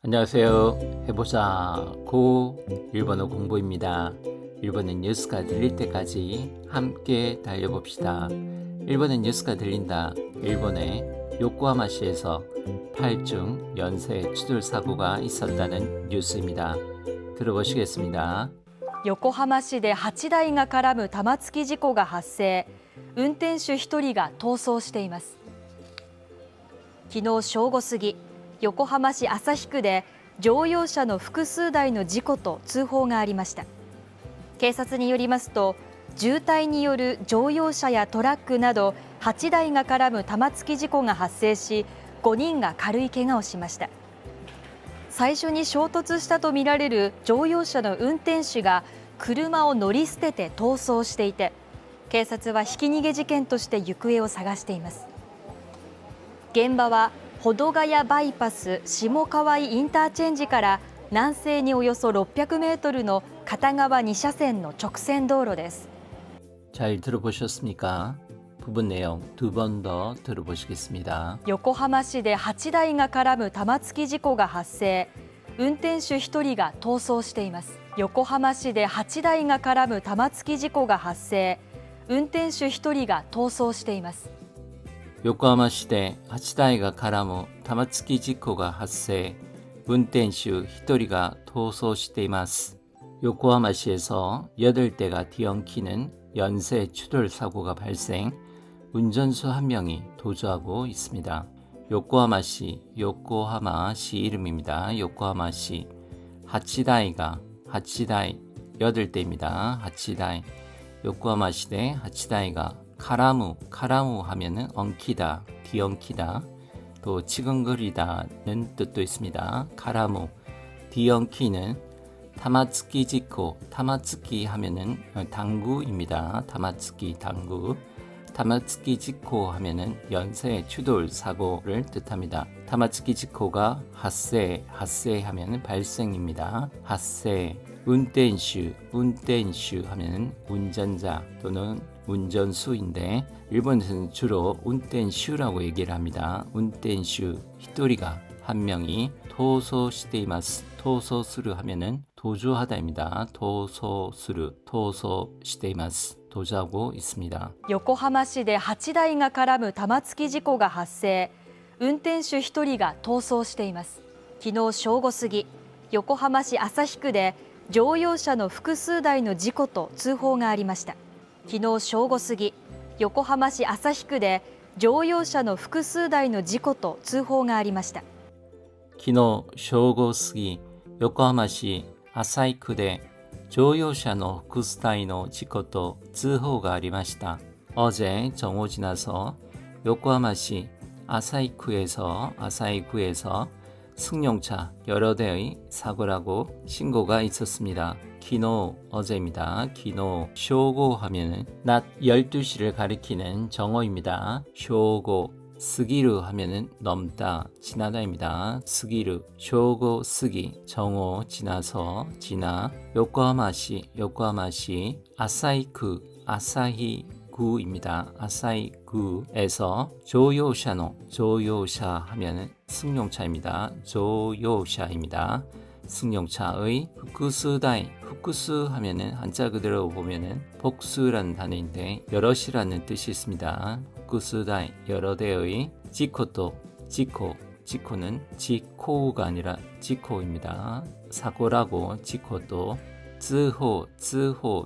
안녕하세요. 해보자 고 일본어 공부입니다. 일본어 뉴스가 들릴 때까지 함께 달려봅시다. 일본어 뉴스가 들린다. 일본의 요코하마시에서 8중 연쇄 추돌 사고가 있었다는 뉴스입니다. 들어보시겠습니다. 横浜市で8台が絡む玉突き事故が発生。運転手1人が逃走しています。昨日正午過ぎ、横浜市旭区で乗用車の複数台の事故と通報がありました。警察によりますと、渋滞による乗用車やトラックなど8台が絡む玉突き事故が発生し、5人が軽い怪我をしました。最初に衝突したとみられる乗用車の運転手が車を乗り捨てて逃走していて、警察はひき逃げ事件として行方を探しています。現場は保土ヶ谷バイパス下川井インターチェンジから南西におよそ600メートルの片側2車線の直線道路です。 잘 들어보셨습니까? 부분 내용 두 번 더 들어보시겠습니다. 横浜市で8台が絡む玉突き事故が発生。運転手1人が逃走しています。横浜市で8台が絡む玉突き事故が発生。運転手1人が逃走しています。 요코하마시대 8台が 絡む 玉突き 事故が 発生. 운転手 1人が 逃走しています. 요코하마시에서 8대가 뒤엉키는 연쇄 추돌 사고가 발생. 운전수 1명이 도주하고 있습니다. 요코하마시 이름입니다. 요코하마시 하치다이가 8대입니다. 하치다이. 요코하마시대 하치다이가 카라무 하면은 엉키다, 뒤엉키다, 또 치근거리다는 뜻도 있습니다. 카라무, 뒤엉키는 타마츠키 지코, 타마츠키 하면은 당구입니다. 타마츠키 당구. 타마츠키 지코 하면은 연쇄 추돌 사고를 뜻합니다. 타마츠키 지코가 하세 하면은 발생입니다. 하세. 운転手하면은 운전자 또는 운전수인데 일본에서는 주로 운転手라고 얘기를 합니다. 운転手 히토리가 한 명이 토소시테이마스. 토소스루 하면은 도주하다입니다. 토소시테이마스. 도주하고 있습니다. 横浜市で8台が絡む玉突き事故が発生。運転手1人が逃走しています。昨日正午過ぎ、横浜市旭区で乗用車の複数台の事故と通報がありました。昨日正午過ぎ、横浜市旭区で乗用車の複数台の事故と通報がありました。昨日正午過ぎ、横浜市旭区で乗用車の複数台の事故と通報がありました. 어제 정오 지나서 요코하마시 아사히쿠에서 승용차 여러 대의 사고라고 신고가 있었습니다. 기노 어제입니다. 기노 쇼고 하면은 낮 12시를 가리키는 정오입니다. 쇼고 스기루 하면은 넘다, 지나다입니다. 스기루, 쇼고 스기, 정오 지나서, 지나. 요코하마시 아사히구입니다. 아사히구에서 조요샤 하면은 승용차입니다. 조요샤입니다. 승용차의 후쿠스 하면은 한자 그대로 보면은 복수라는 단어인데 여럿이라는 뜻이 있습니다. 후쿠스다이 여러 대의 지코는 지코가 아니라 지코입니다. 사고라고 지코도 쯔호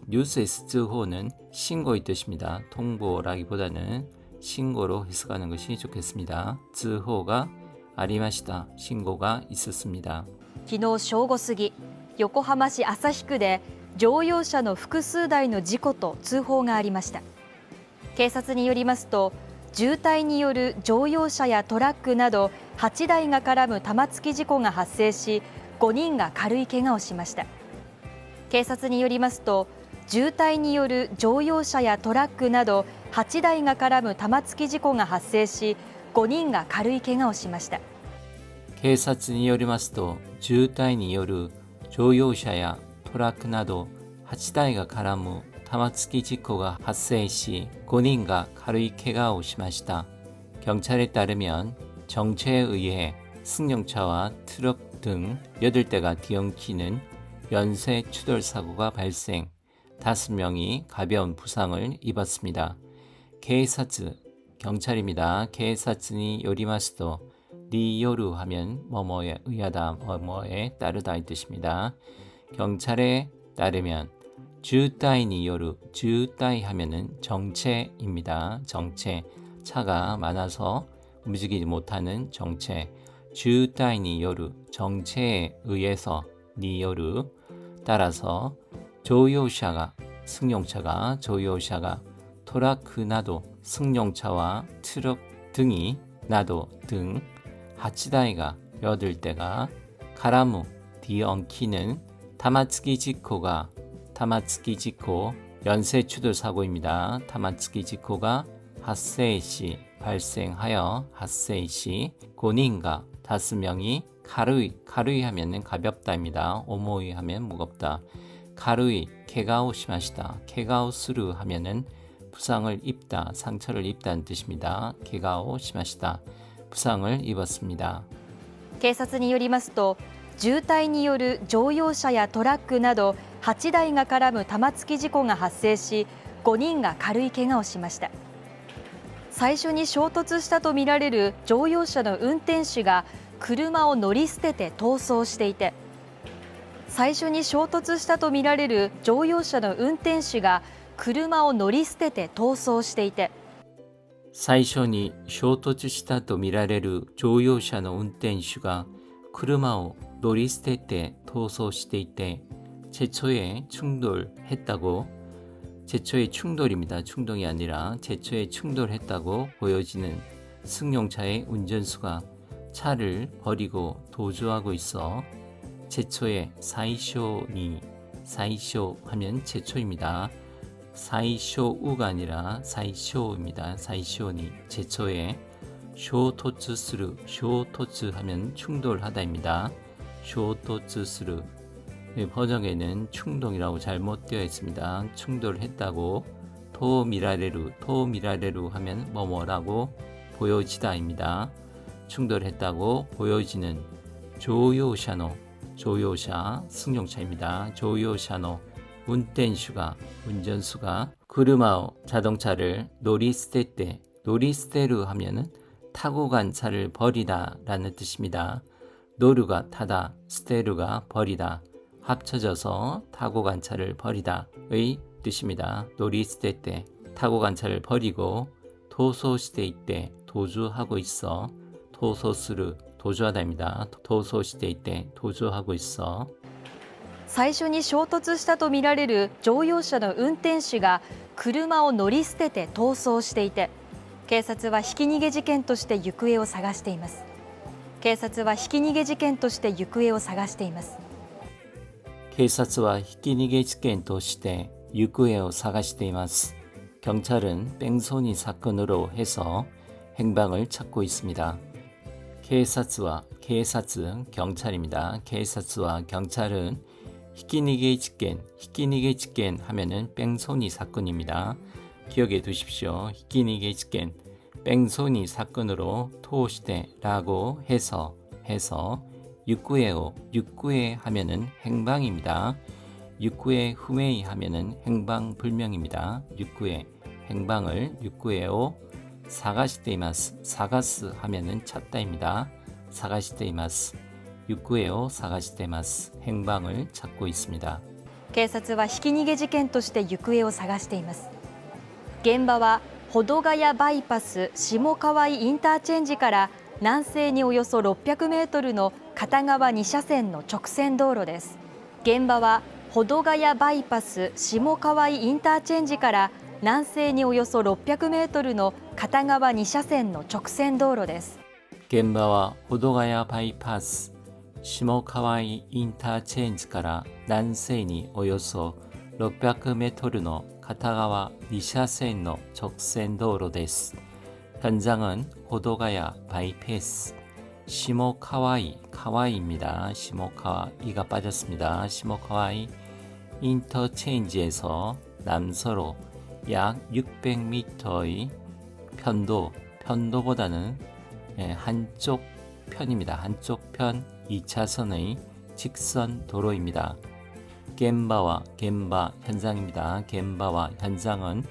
뉴스에서 쯔호는 신고의 뜻입니다. 통보라기보다는 신고로 해석하는 것이 좋겠습니다. 쯔호가 아리마시다 신고가 있었습니다. 昨日正午過ぎ、横浜市旭区で乗用車の複数台の事故と通報がありました。警察によりますと、渋滞による乗用車やトラックなど8台が絡む玉突き事故が発生し、5人が軽い怪我をしました。警察によりますと、渋滞による乗用車やトラックなど8台が絡む玉突き事故が発生し、5人が軽い怪我をしました。警察によりますと、渋滞による乗用車やトラックなど8台が絡む玉突き事故が発生し、5人が軽い怪我をしました。 경찰에 따르면 정체에 의해 승용차와 트럭 등 8대가 뒤엉키는 연쇄 추돌 사고가 발생, 5명이 가벼운 부상을 입었습니다. 케이사츠, 경찰입니다. 케이사츠니 요리마스도 니요루 하면 뭐뭐에 의하다, 뭐뭐에 따르다 이 뜻입니다. 경찰에 따르면 주따이니 요루, 주따이 하면은 정체입니다. 정체, 차가 많아서 움직이지 못하는 정체. 주따이니 요루, 정체에 의해서 니요루, 따라서 조요샤가, 승용차가, 조요샤가, 토라크 나도, 승용차와 트럭 등이, 나도 등, 하치다이가, 8대가, 가라무, 뒤엉키는 타마츠키 지코가, 타마츠키 지코, 연쇄 추돌 사고입니다. 타마츠키 지코가 하세이시, 발생하여 하세이시, 고닌가, 5명이, 카루이 하면은 가볍다입니다. 오모이 하면 무겁다. 카루이, 케가오 시마시다. 케가오 스루 하면은 부상을 입다, 상처를 입다는 뜻입니다. 케가오 시마시다. 부상을 입었습니다. 警察によりますと、渋滞による乗用車やトラックなど8台が絡む玉突き事故が発生し、5人が軽い怪我をしました。最初に衝突したとみられる乗用車の運転手が車を乗り捨てて逃走していて、最初に衝突したとみられる乗用車の運転手が車を乗り捨てて逃走していて、最初に衝突したとみられる乗用車の運転手が車を乗り捨てて逃走していて、제초에 충돌했다고, 제초에 충돌입니다. 충동이 아니라 제초에 충돌했다고 보여지는 승용차의 운전수가 차를 버리고 도주하고 있어 제초에 사이쇼니, 사이쇼 하면 제초입니다. 사이쇼우가 아니라 사이쇼입니다. 사이쇼니, 제초에 쇼토츠스루, 쇼토츠 하면 충돌하다입니다. 쇼토츠스루, 번역에는 충동이라고 잘못되어 있습니다. 충돌했다고. 토미라레루 하면 뭐뭐라고 보여지다입니다. 충돌했다고 보여지는 조요샤노, 조요샤 승용차입니다. 조요샤노 운転手가, 운전수가 구르마오, 자동차를 노리스테테, 노리스테루 하면은 타고 간 차를 버리다 라는 뜻입니다. 노르가 타다, 스테루가 버리다, 합쳐져서 타고 간 차를 버리다의 뜻입니다. 노리스테테, 타고 간 차를 버리고, 도소시테이때, 도주하고 있어, 도소스루, 도주하다입니다. 도소시테이때, 도주하고 있어. 最初に衝突したとみられる乗用車の運転手が車を乗り捨てて逃走していて、警察はひき逃げ事件として行方を探しています。警察はひき逃げ事件として行方を探しています。警察はひき逃げ事件として行方を探しています。 경찰은 뺑소니 사건으로 해서 행방을 찾고 있습니다.警察は, 경찰입니다. 警察は, 경찰은 히키니게 직겐 하면은 뺑소니 사건입니다. 기억해 두십시오. 히키니게 직겐, 뺑소니 사건으로 토시대라고 해서 육구에 하면은 행방입니다. 육구에 후메이 하면은 행방불명입니다. 육구에 행방을 육구에오 사가시테이마스, 사가스 하면은 찾다입니다. 사가시테이마스, 육구에오 사가시테이마스, 행방을 찾고 있습니다. 警察はひき逃げ事件として行方を探しています。現場は保土ヶ谷バイパス下川井インターチェンジから南西におよそ600メートルの片側2車線の直線道路です。現場は保土ヶ谷バイパス下川井インターチェンジから南西におよそ600メートルの片側2車線の直線道路です。現場は保土ヶ谷バイパス下川井インターチェンジから南西におよそ600メートルの片側2車線の直線道路です。 현장은 호도가야 바이패스 시모카와이, 카와이입니다. 시모카와이가 빠졌습니다. 시모카와이 인터체인지에서 남서로 약 600m의 편도보다는 한쪽 편입니다. 한쪽 편 2차선의 직선 도로입니다. 겐바와 겐바 현장입니다. 겐바와 현장은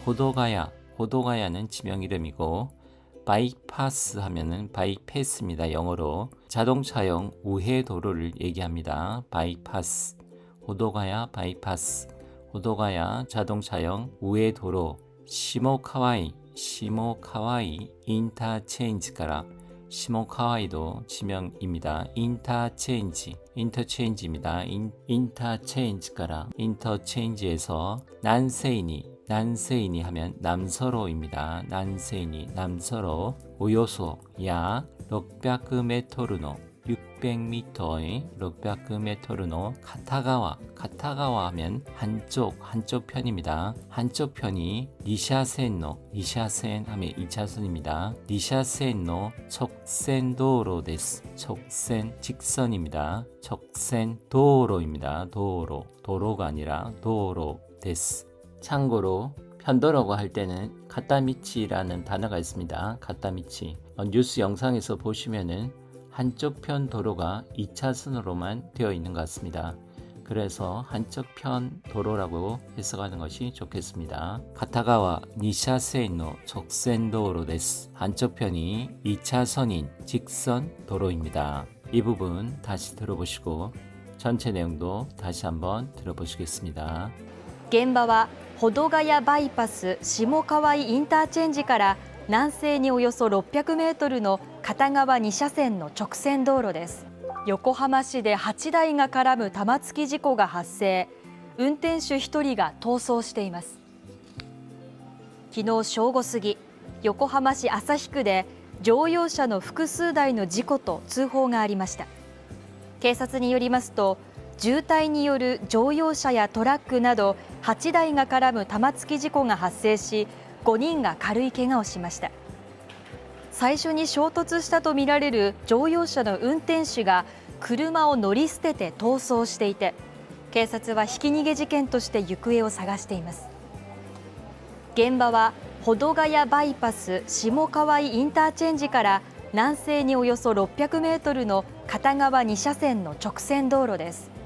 호도가야는 지명 이름이고 바이파스 하면은 바이패스입니다. 영어로 자동차용 우회 도로를 얘기합니다. 바이파스, 호도가야 바이파스, 호도가야 자동차용 우회 도로, 시모카와이 인터체인지가라 시모카와이도 지명입니다. 인터체인지입니다. 인터체인지가라 인터체인지에서 난세이니 하면 남서로입니다. 남서로 오요소 약 600m의 카타가와 하면 한쪽 편입니다. 한쪽 편이 니샤센 하면 2차선입니다. 니샤센노 척센도로 데스. 직선입니다. 척센도로입니다. 도로가 아니라 도로 데스. 참고로 편도라고 할 때는 카타미치라는 단어가 있습니다. 카타미치. 뉴스 영상에서 보시면은 한쪽 편 도로가 2차선으로만 되어 있는 것 같습니다. 그래서 한쪽 편 도로라고 해석하는 것이 좋겠습니다. 가타가와 니샤세노 적센도로 데스. 한쪽 편이 2차선인 직선 도로입니다. 이 부분 다시 들어보시고 전체 내용도 다시 한번 들어보시겠습니다. 現場は保土ヶ谷バイパス下川井インターチェンジから南西におよそ600メートルの片側2車線の直線道路です。横浜市で8台が絡む玉突き事故が発生、運転手1人が逃走しています。昨日正午過ぎ、横浜市旭区で乗用車の複数台の事故と通報がありました。警察によりますと、渋滞による乗用車やトラックなど8台が絡む玉突き事故が発生し、5人が軽い怪我をしました。最初に衝突したとみられる乗用車の運転手が車を乗り捨てて逃走していて、警察はひき逃げ事件として行方を探しています。現場は保土ヶ谷バイパス下川井インターチェンジから南西におよそ600メートルの片側2車線の直線道路です。